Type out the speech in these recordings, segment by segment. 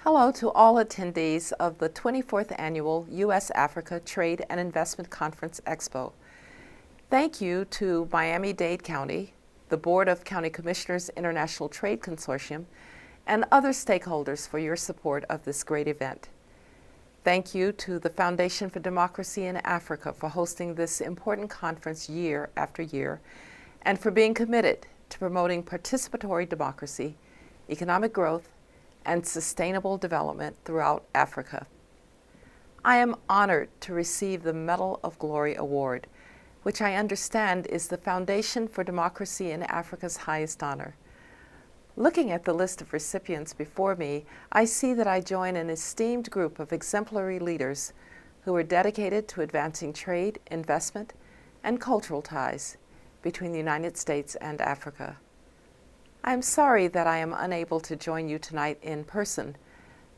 Hello to all attendees of the 24th Annual U.S.-Africa Trade and Investment Conference Expo. Thank you to Miami-Dade County, the Board of County Commissioners International Trade Consortium, and other stakeholders for your support of this great event. Thank you to the Foundation for Democracy in Africa for hosting this important conference year after year, and for being committed to promoting participatory democracy, economic growth, and sustainable development throughout Africa. I am honored to receive the Medal of Glory Award, which I understand is the Foundation for Democracy in Africa's highest honor. Looking at the list of recipients before me, I see that I join an esteemed group of exemplary leaders who are dedicated to advancing trade, investment, and cultural ties between the United States and Africa. I am sorry that I am unable to join you tonight in person,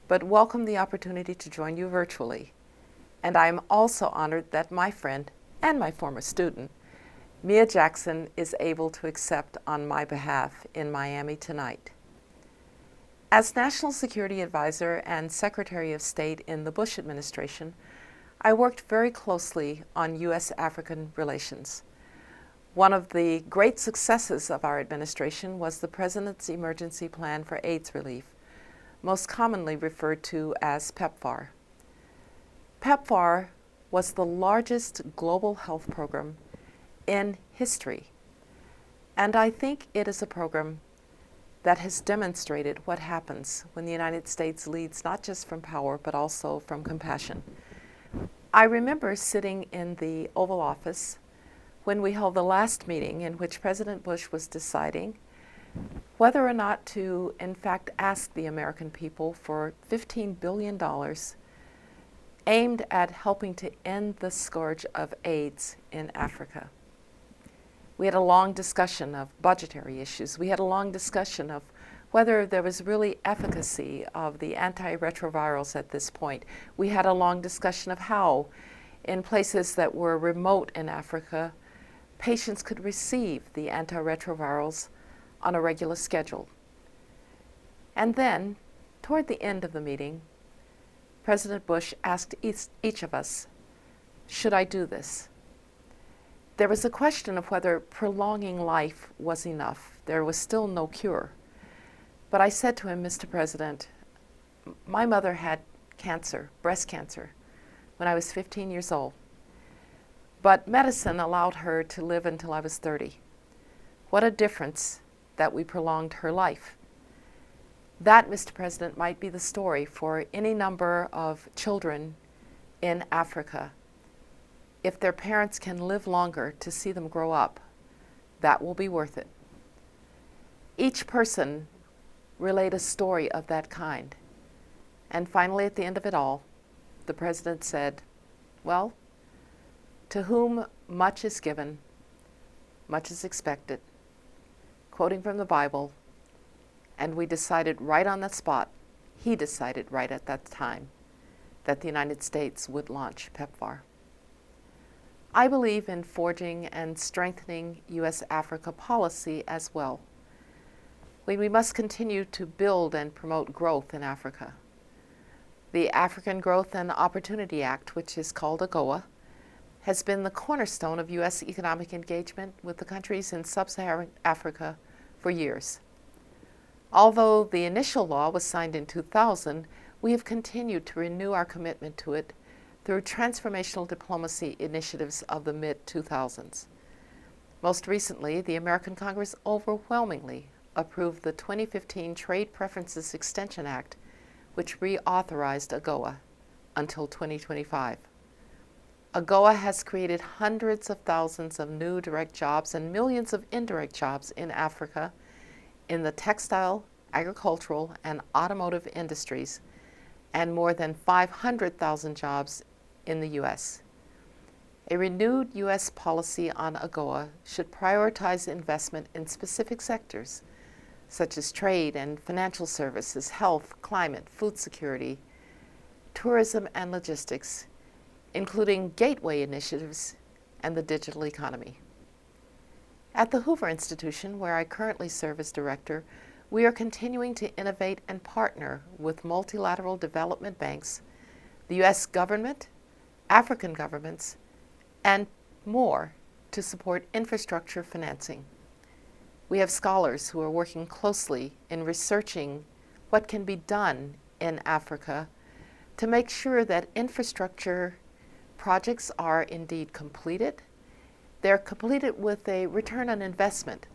but welcome the opportunity to join you virtually. And I am also honored that my friend and my former student, Mia Jackson, is able to accept on my behalf in Miami tonight. As National Security Advisor and Secretary of State in the Bush administration, I worked very closely on U.S.-African relations. One of the great successes of our administration was the President's Emergency Plan for AIDS Relief, most commonly referred to as PEPFAR. PEPFAR was the largest global health program in history, and I think it is a program that has demonstrated what happens when the United States leads not just from power but also from compassion. I remember sitting in the Oval Office when we held the last meeting in which President Bush was deciding whether or not to, in fact, ask the American people for $15 billion aimed at helping to end the scourge of AIDS in Africa. We had a long discussion of budgetary issues. We had a long discussion of whether there was really efficacy of the antiretrovirals at this point. We had a long discussion of how, in places that were remote in Africa, patients could receive the antiretrovirals on a regular schedule. And then, toward the end of the meeting, President Bush asked each of us, should I do this? There was a question of whether prolonging life was enough. There was still no cure. But I said to him, Mr. President, my mother had cancer, breast cancer, when I was 15 years old. But medicine allowed her to live until I was 30. What a difference that we prolonged her life. That, Mr. President, might be the story for any number of children in Africa. If their parents can live longer to see them grow up, that will be worth it. Each person relayed a story of that kind. And finally, at the end of it all, the President said, well, to whom much is given, much is expected, quoting from the Bible, and we decided right on the spot, he decided right at that time, that the United States would launch PEPFAR. I believe in forging and strengthening U.S.-Africa policy as well. We must continue to build and promote growth in Africa. The African Growth and Opportunity Act, which is called AGOA, has been the cornerstone of U.S. economic engagement with the countries in sub-Saharan Africa for years. Although the initial law was signed in 2000, we have continued to renew our commitment to it through transformational diplomacy initiatives of the mid-2000s. Most recently, the American Congress overwhelmingly approved the 2015 Trade Preferences Extension Act, which reauthorized AGOA until 2025. AGOA has created hundreds of thousands of new direct jobs and millions of indirect jobs in Africa in the textile, agricultural, and automotive industries, and more than 500,000 jobs in the U.S. A renewed U.S. policy on AGOA should prioritize investment in specific sectors, such as trade and financial services, health, climate, food security, tourism, and logistics, including gateway initiatives and the digital economy. At the Hoover Institution, where I currently serve as director, We are continuing to innovate and partner with multilateral development banks, the U.S. government, African governments, and more to support infrastructure financing. We have scholars who are working closely in researching what can be done in Africa to make sure that infrastructure projects are indeed completed. They're completed with a return on investment,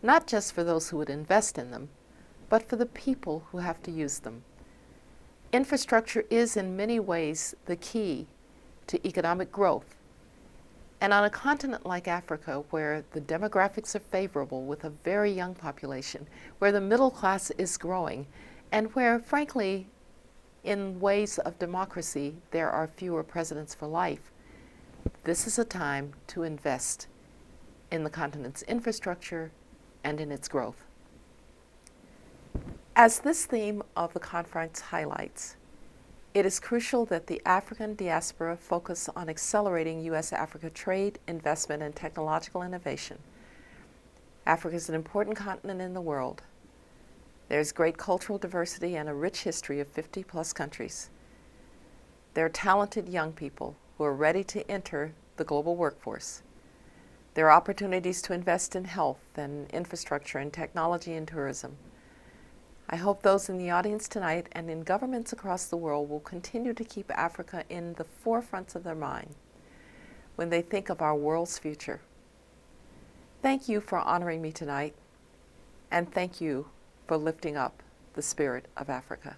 not just for those who would invest in them, but for the people who have to use them. Infrastructure is in many ways the key to economic growth. And on a continent like Africa, where the demographics are favorable with a very young population, where the middle class is growing, and where, frankly, in ways of democracy, there are fewer presidents for life, this is a time to invest in the continent's infrastructure and in its growth. As this theme of the conference highlights, it is crucial that the African diaspora focus on accelerating U.S.-Africa trade, investment, and technological innovation. Africa is an important continent in the world. There's great cultural diversity and a rich history of 50-plus countries. There are talented young people who are ready to enter the global workforce. There are opportunities to invest in health and infrastructure and technology and tourism. I hope those in the audience tonight and in governments across the world will continue to keep Africa in the forefront of their mind when they think of our world's future. Thank you for honoring me tonight, and thank you for lifting up the spirit of Africa.